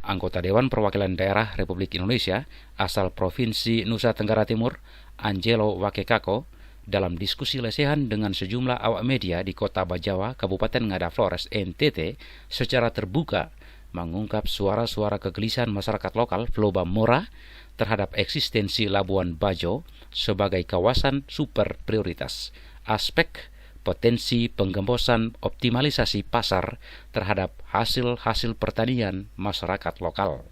anggota Dewan Perwakilan Daerah Republik Indonesia asal Provinsi Nusa Tenggara Timur, Angelo Wakekako, dalam diskusi lesehan dengan sejumlah awak media di Kota Bajawa, Kabupaten Ngada Flores, NTT, secara terbuka mengungkap suara-suara kegelisahan masyarakat lokal Floba Mora terhadap eksistensi Labuan Bajo sebagai kawasan super prioritas. Aspek potensi penggembosan optimalisasi pasar terhadap hasil-hasil pertanian masyarakat lokal.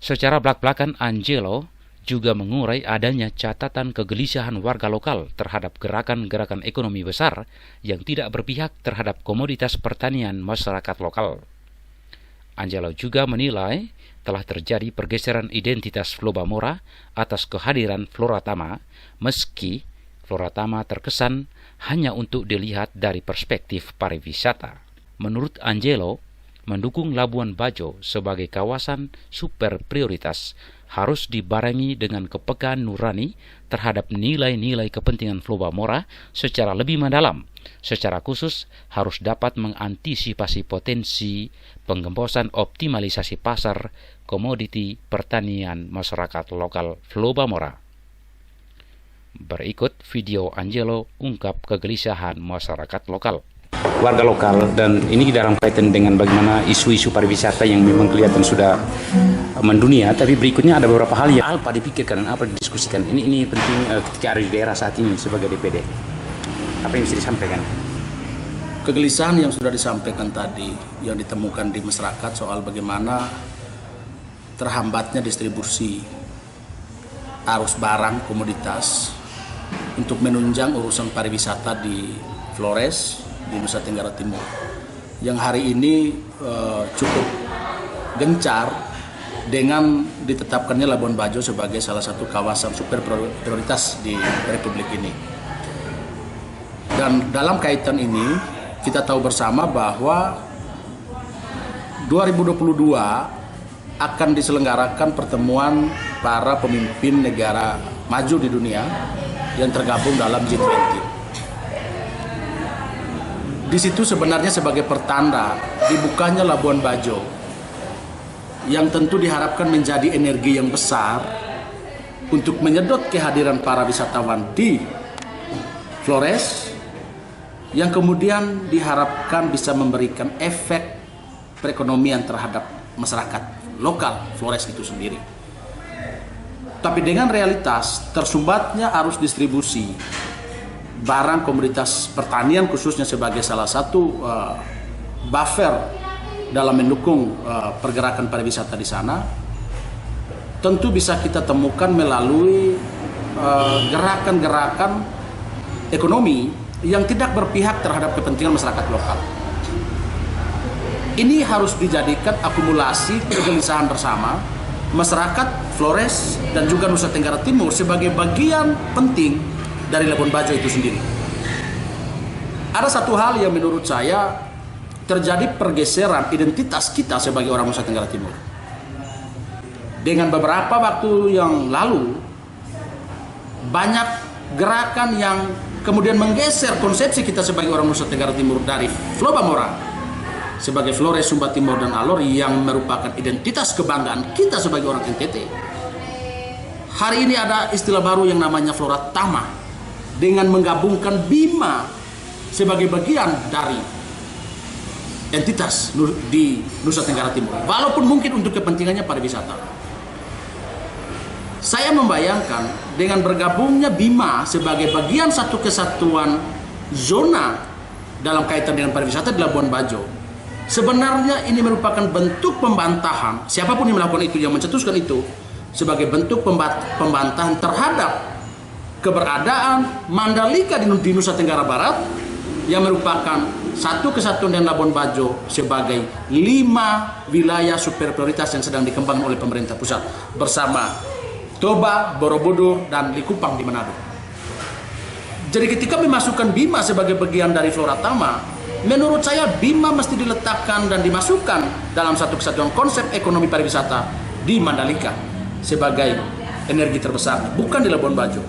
Secara belak-belakan, Angelo juga mengurai adanya catatan kegelisahan warga lokal terhadap gerakan-gerakan ekonomi besar yang tidak berpihak terhadap komoditas pertanian masyarakat lokal. Angelo juga menilai telah terjadi pergeseran identitas Floba Mora atas kehadiran Floratama, meski Floratama terkesan hanya untuk dilihat dari perspektif pariwisata. Menurut Angelo, mendukung Labuan Bajo sebagai kawasan super prioritas harus dibarengi dengan kepekaan nurani terhadap nilai-nilai kepentingan Floba Mora secara lebih mendalam. Secara khusus harus dapat mengantisipasi potensi penggembosan optimalisasi pasar komoditi pertanian masyarakat lokal Floba Mora. Berikut video Angelo ungkap kegelisahan masyarakat lokal. Warga lokal, dan ini dalam kaitan dengan bagaimana isu-isu pariwisata yang memang kelihatan sudah mendunia, tapi berikutnya ada beberapa hal yang apa dipikirkan dan apa didiskusikan. Ini penting ketika ada di daerah saat ini sebagai DPD. Apa yang bisa disampaikan? Kegelisahan yang sudah disampaikan tadi, yang ditemukan di masyarakat soal bagaimana terhambatnya distribusi arus barang komoditas untuk menunjang urusan pariwisata di Flores, di Nusa Tenggara Timur, yang hari ini cukup gencar dengan ditetapkannya Labuan Bajo sebagai salah satu kawasan super prioritas di Republik ini. Dan dalam kaitan ini kita tahu bersama bahwa 2022 akan diselenggarakan pertemuan para pemimpin negara maju di dunia yang tergabung dalam G20. Di situ sebenarnya sebagai pertanda dibukanya Labuan Bajo, yang tentu diharapkan menjadi energi yang besar untuk menyedot kehadiran para wisatawan di Flores, yang kemudian diharapkan bisa memberikan efek perekonomian terhadap masyarakat lokal Flores itu sendiri. Tapi dengan realitas tersumbatnya arus distribusi barang komoditas pertanian khususnya sebagai salah satu buffer dalam mendukung pergerakan pariwisata di sana, tentu bisa kita temukan melalui gerakan-gerakan ekonomi yang tidak berpihak terhadap kepentingan masyarakat lokal. Ini harus dijadikan akumulasi kegelisahan bersama masyarakat Flores dan juga Nusa Tenggara Timur sebagai bagian penting dari Labuan Bajo itu sendiri. Ada satu hal yang menurut saya terjadi pergeseran identitas kita sebagai orang Nusa Tenggara Timur. Dengan beberapa waktu yang lalu, banyak gerakan yang kemudian menggeser konsepsi kita sebagai orang Nusa Tenggara Timur dari Floba Mora sebagai Flores, Sumba Timur, dan Alor yang merupakan identitas kebanggaan kita sebagai orang NTT. Hari ini ada istilah baru yang namanya Floratama dengan menggabungkan Bima sebagai bagian dari entitas di Nusa Tenggara Timur, walaupun mungkin untuk kepentingannya pariwisata. Saya membayangkan dengan bergabungnya Bima sebagai bagian satu kesatuan zona dalam kaitan dengan pariwisata di Labuan Bajo, sebenarnya ini merupakan bentuk pembantahan, siapapun yang melakukan itu, yang mencetuskan itu, sebagai bentuk pembantahan terhadap keberadaan Mandalika di Nusa Tenggara Barat, yang merupakan satu kesatuan dengan Labuan Bajo sebagai 5 wilayah super prioritas yang sedang dikembangkan oleh pemerintah pusat bersama Toba, Borobudur, dan Likupang di Manado. Jadi ketika memasukkan Bima sebagai bagian dari Floratama, menurut saya Bima mesti diletakkan dan dimasukkan dalam satu kesatuan konsep ekonomi pariwisata di Mandalika sebagai energi terbesar, bukan di Labuan Bajo.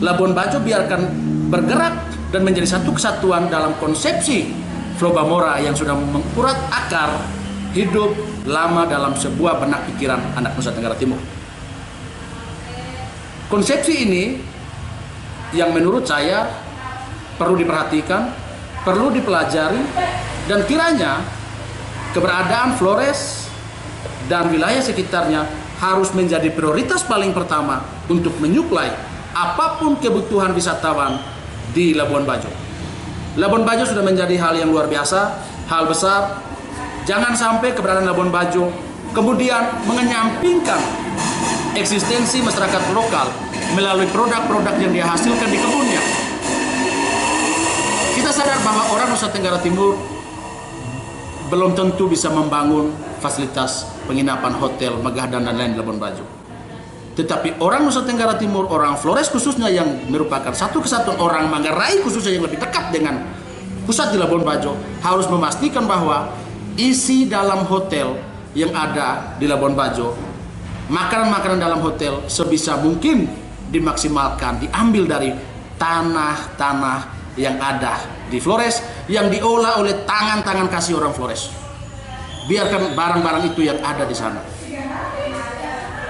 Labuan Bajo biarkan bergerak dan menjadi satu kesatuan dalam konsepsi Floba Mora yang sudah mengurat akar hidup lama dalam sebuah benak pikiran anak Nusa Tenggara Timur. Konsepsi ini yang menurut saya perlu diperhatikan, perlu dipelajari, dan kiranya keberadaan Flores dan wilayah sekitarnya harus menjadi prioritas paling pertama untuk menyuplai apapun kebutuhan wisatawan di Labuan Bajo. Labuan Bajo sudah menjadi hal yang luar biasa, hal besar. Jangan sampai keberadaan Labuan Bajo kemudian mengenyampingkan eksistensi masyarakat lokal melalui produk-produk yang dihasilkan di kebunnya. Kita sadar bahwa orang Nusa Tenggara Timur belum tentu bisa membangun fasilitas penginapan, hotel, megah, dan lain-lain di Labuan Bajo. Tetapi orang Nusa Tenggara Timur, orang Flores khususnya yang merupakan satu kesatuan orang Manggarai khususnya yang lebih dekat dengan pusat di Labuan Bajo, harus memastikan bahwa isi dalam hotel yang ada di Labuan Bajo, makanan-makanan dalam hotel sebisa mungkin dimaksimalkan, diambil dari tanah-tanah yang ada di Flores, yang diolah oleh tangan-tangan kasih orang Flores. Biarkan barang-barang itu yang ada di sana.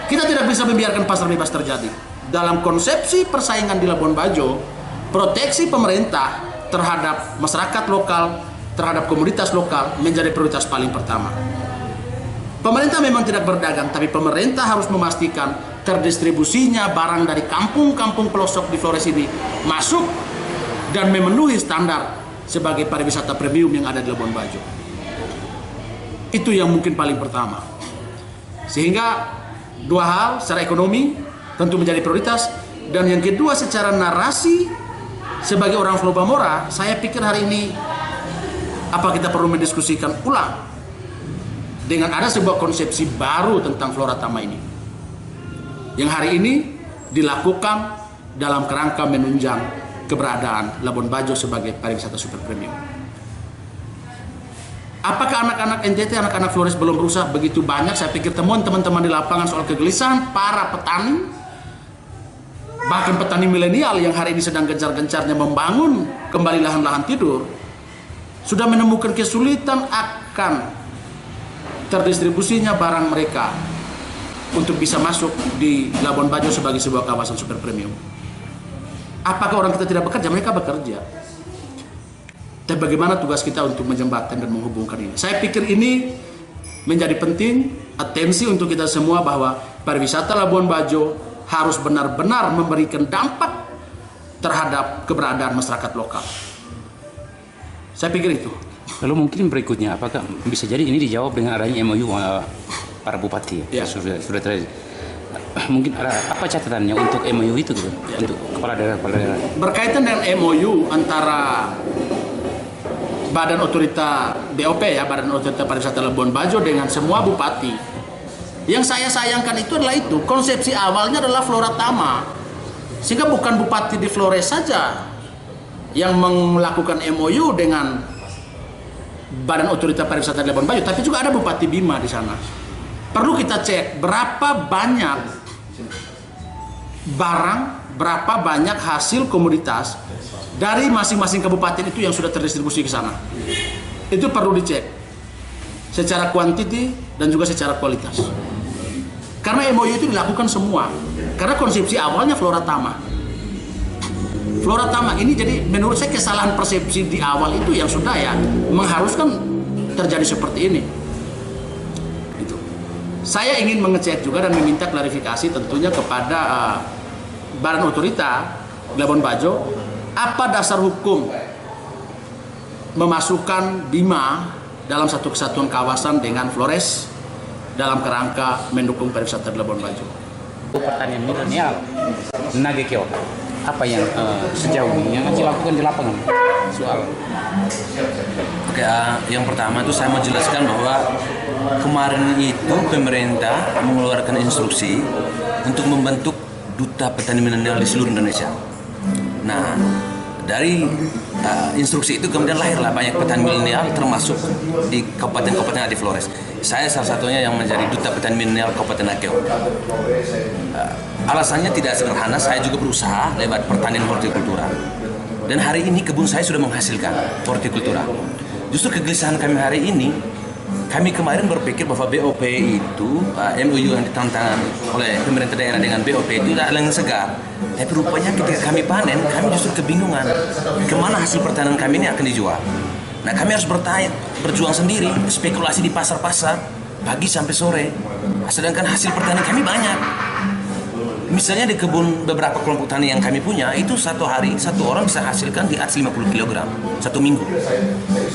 Kita tidak bisa membiarkan pasar bebas terjadi. Dalam konsepsi persaingan di Labuan Bajo, proteksi pemerintah terhadap masyarakat lokal, terhadap komunitas lokal menjadi prioritas paling pertama. Pemerintah memang tidak berdagang, tapi pemerintah harus memastikan terdistribusinya barang dari kampung-kampung pelosok di Flores ini masuk dan memenuhi standar sebagai pariwisata premium yang ada di Labuan Bajo. Itu yang mungkin paling pertama. Sehingga dua hal, secara ekonomi tentu menjadi prioritas, dan yang kedua secara narasi sebagai orang Floba Mora, saya pikir hari ini apa kita perlu mendiskusikan ulang dengan ada sebuah konsepsi baru tentang Flora Tama ini, yang hari ini dilakukan dalam kerangka menunjang keberadaan Labuan Bajo sebagai pariwisata super premium. Apakah anak-anak NTT, anak-anak Flores belum berusaha begitu banyak? Saya pikir temuan teman-teman di lapangan soal kegelisahan para petani, bahkan petani milenial yang hari ini sedang gencar-gencarnya membangun kembali lahan-lahan tidur, sudah menemukan kesulitan akan terdistribusinya barang mereka untuk bisa masuk di Labuan Bajo sebagai sebuah kawasan super premium. Apakah orang kita tidak bekerja? Mereka bekerja. Tapi bagaimana tugas kita untuk menjembatkan dan menghubungkan ini? Saya pikir ini menjadi penting, atensi untuk kita semua, bahwa pariwisata Labuan Bajo harus benar-benar memberikan dampak terhadap keberadaan masyarakat lokal. Saya pikir itu. Lalu mungkin berikutnya, apakah bisa jadi ini dijawab dengan adanya MOU para bupati? Ya. Sudah terjadi. Mungkin ada apa catatannya untuk MOU itu gitu? Ya. Untuk kepala daerah. Berkaitan dengan MOU antara Badan Otorita BOP ya, Badan Otorita Pariwisata Labuan Bajo dengan semua bupati. Yang saya sayangkan itu adalah itu, konsepsi awalnya adalah Flora Tama. Sehingga bukan bupati di Flores saja yang melakukan MOU dengan Badan Otorita Pariwisata Labuan Bajo, tapi juga ada Bupati Bima di sana. Perlu kita cek berapa banyak barang, berapa banyak hasil komoditas dari masing-masing kabupaten itu yang sudah terdistribusi ke sana. Itu perlu dicek secara kuantiti dan juga secara kualitas. Karena MOU itu dilakukan semua. Karena konsepsi awalnya Flora Tama. Flora Tama ini jadi menurut saya kesalahan persepsi di awal itu yang sudah ya mengharuskan terjadi seperti ini. Itu. Saya ingin mengecek juga dan meminta klarifikasi tentunya kepada Badan Otorita Labuan Bajo, apa dasar hukum memasukkan Bima dalam satu kesatuan kawasan dengan Flores dalam kerangka mendukung pariwisata di Labuan Bajo. Pertanian milenial Nagekeo, apa yang sejauh ini yang dilakukan di lapangan soal? Oke, yang pertama itu saya mau jelaskan bahwa kemarin itu pemerintah mengeluarkan instruksi untuk membentuk duta petani milenial di seluruh Indonesia. Nah, dari instruksi itu kemudian lahirlah banyak petani milenial termasuk di kabupaten-kabupaten di Flores. Saya salah satunya yang menjadi duta petani milenial Kabupaten Akeo. Alasannya tidak sederhana, saya juga berusaha lewat pertanian hortikultura. Dan hari ini kebun saya sudah menghasilkan hortikultura. Justru kegelisahan kami hari ini, kami kemarin berpikir bahwa BOP itu, MOU yang ditantang oleh pemerintah daerah dengan BOP itu adalah yang segar. Tapi rupanya ketika kami panen, kami justru kebingungan kemana hasil pertanian kami ini akan dijual. Nah, kami harus berjuang sendiri, spekulasi di pasar-pasar, pagi sampai sore. Sedangkan hasil pertanian kami banyak. Misalnya di kebun beberapa kelompok tani yang kami punya, itu satu hari satu orang bisa hasilkan di atas 50 kg satu minggu.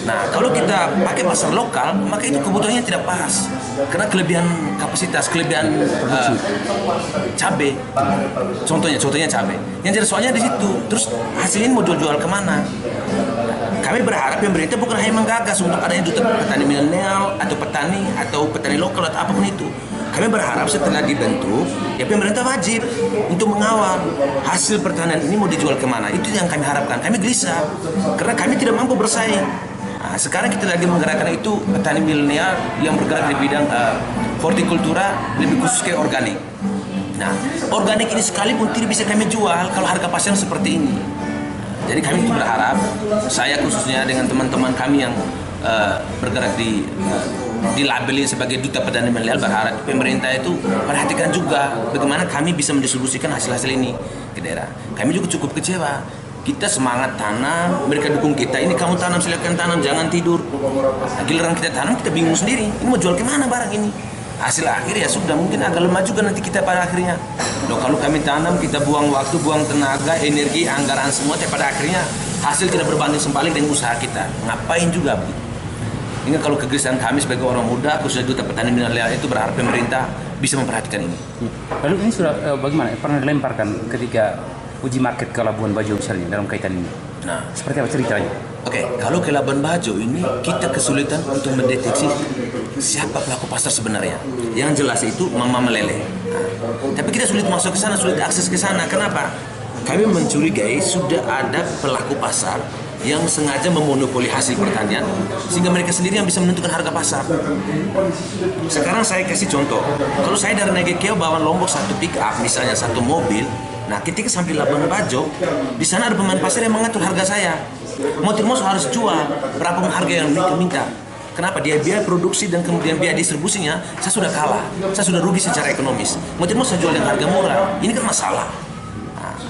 Nah, kalau kita pakai pasar lokal, maka itu kebutuhannya tidak pas. Karena kelebihan kapasitas, kelebihan cabai. Contohnya cabai. Yang jadi soalnya di situ. Terus hasilnya mau jual kemana? Kami berharap pemerintah bukan hanya menggagas untuk adanya duta petani milenial atau petani lokal atau apapun itu. Kami berharap setelah dibentuk, ya pemerintah wajib untuk mengawal hasil pertanian ini mau dijual kemana. Itu yang kami harapkan. Kami gelisah karena kami tidak mampu bersaing. Nah, sekarang kita lagi menggerakkan itu petani milenial yang bergerak di bidang hortikultura, lebih khusus ke organik. Nah, organik ini sekalipun tidak bisa kami jual kalau harga pasar seperti ini. Jadi kami itu berharap, saya khususnya dengan teman-teman kami yang bergerak dilabeli sebagai duta petani milenial, berharap pemerintah itu perhatikan juga bagaimana kami bisa mendistribusikan hasil-hasil ini ke daerah. Kami juga cukup kecewa. Kita semangat tanam, mereka dukung kita. Ini kamu tanam, silakan tanam, jangan tidur. Nah, giliran kita tanam, kita bingung sendiri. Ini mau jual kemana barang ini? Hasil akhir ya sudah mungkin agak lemah juga nanti kita pada akhirnya. Loh, kalau kami tanam, kita buang waktu, buang tenaga, energi, anggaran semua, tapi pada akhirnya hasil tidak berbanding sebalik dengan usaha kita. Ngapain juga begitu? Ini kalau kegelisahan kami sebagai orang muda, khususnya duta petani milenial itu berharap pemerintah bisa memperhatikan ini. Lalu ini sudah bagaimana? Pernah dilemparkan ketika uji market ke Labuan Bajo misalnya dalam kaitan ini? Nah, seperti apa ceritanya? Oke, kalau ke Labuan Bajo ini kita kesulitan untuk mendeteksi siapa pelaku pasar sebenarnya. Yang jelas itu mama meleleh. Nah, tapi kita sulit masuk ke sana, sulit akses ke sana. Kenapa? Kami mencurigai sudah ada pelaku pasar yang sengaja memonopoli hasil pertanian sehingga mereka sendiri yang bisa menentukan harga pasar. Sekarang saya kasih contoh. Kalau saya dari Nagekeo bawa Lombok satu pick up, misalnya satu mobil, nah ketika sampai Labuan Bajo, di sana ada pemain pasar yang mengatur harga saya. Mau tidak mau harus jual berapa harga yang minta. Kenapa? Dia biaya produksi dan kemudian biaya distribusinya, saya sudah kalah, saya sudah rugi secara ekonomis. Mau tidak mau saya jual yang harga murah. Ini kan masalah.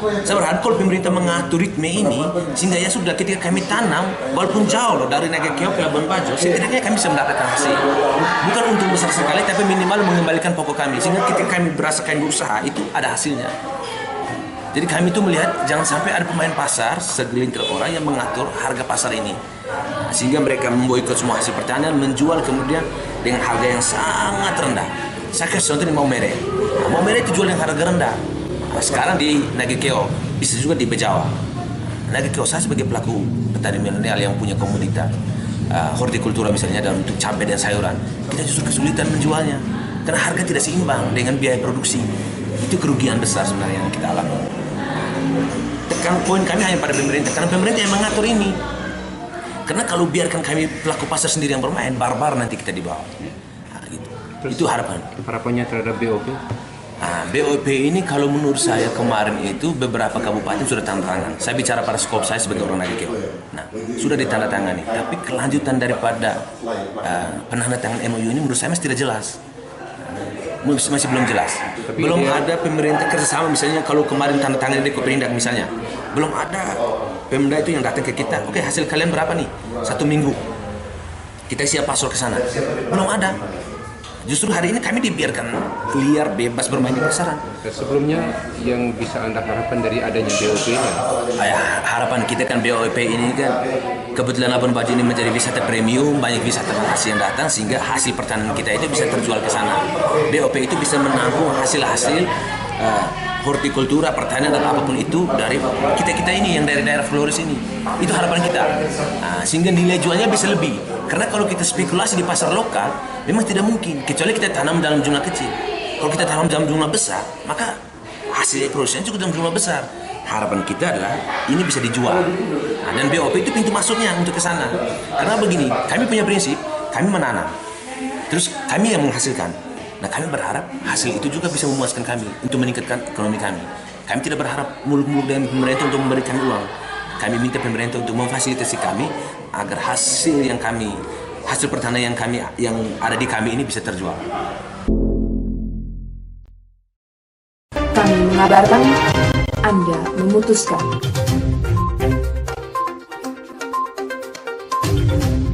Saya berharap kalau pemerintah mengatur ritme ini sehingga ya sudah ketika kami tanam walaupun jauh loh dari Nagekeo ke Labuan Bajo, setidaknya kami bisa mendapatkan hasil. Bukan untung besar sekali tapi minimal mengembalikan pokok kami sehingga ketika kami berasa kami berusaha itu ada hasilnya. Jadi kami itu melihat jangan sampai ada pemain pasar segelintir orang yang mengatur harga pasar ini. Sehingga mereka memboikot semua hasil pertanian, menjual kemudian dengan harga yang sangat rendah. Saya kasih contoh di Maumere. Maumere itu jual yang harga rendah. Nah, sekarang di Nagekeo, bisa juga di Bejawa. Nagekeo saya sebagai pelaku petani milenial yang punya komoditas hortikultura misalnya dalam bentuk cabai dan sayuran, kita justru kesulitan menjualnya karena harga tidak seimbang dengan biaya produksi. Itu kerugian besar sebenarnya yang kita alami. Tekan poin kami hanya pada pemerintah, karena pemerintah yang mengatur ini. Karena kalau biarkan kami pelaku pasar sendiri yang bermain, barbar nanti kita dibawa. Nah, gitu. Itu Harapannya terhadap BOP? Nah, BOP ini kalau menurut saya kemarin itu beberapa kabupaten sudah tanda tangan. Saya bicara pada skop saya sebagai orang Nagekeo. Nah, sudah ditandatangani. Tapi kelanjutan daripada penandatangan MOU ini menurut saya masih tidak jelas. Masih belum jelas. Belum ada pemerintah kerjasama misalnya kalau kemarin tanda tangan di Koperindak misalnya. Belum ada Pemda itu yang datang ke kita. Oke, hasil kalian berapa nih? 1 minggu. Kita siap pasok ke sana. Belum ada. Justru hari ini kami dibiarkan liar bebas bermain di pasaran. Sebelumnya yang bisa Anda harapkan dari adanya BOP-nya? Harapan kita kan BOP ini kan kebetulan Labuan Bajo ini menjadi wisata premium, banyak wisatawan asing yang datang sehingga hasil pertanian kita itu bisa terjual ke sana. BOP itu bisa menampung hasil-hasil hortikultura, pertanian dan apapun itu dari kita ini yang dari daerah Flores ini. Itu harapan kita. Nah, sehingga nilai jualnya bisa lebih. Karena kalau kita spekulasi di pasar lokal, memang tidak mungkin kecuali kita tanam dalam jumlah kecil. Kalau kita tanam dalam jumlah besar, maka hasil produksinya juga dalam jumlah besar. Harapan kita adalah ini bisa dijual. Nah, dan BOP itu pintu masuknya untuk ke sana. Karena begini, kami punya prinsip, kami menanam. Terus kami yang menghasilkan. Nah, kami berharap hasil itu juga bisa memuaskan kami untuk meningkatkan ekonomi kami. Kami tidak berharap muluk-muluk dengan pemerintah untuk memberikan uang. Kami minta pemerintah untuk memfasilitasi kami agar hasil yang kami hasil pertanian yang ada di kami ini bisa terjual. Kami mengabarkan, Anda memutuskan.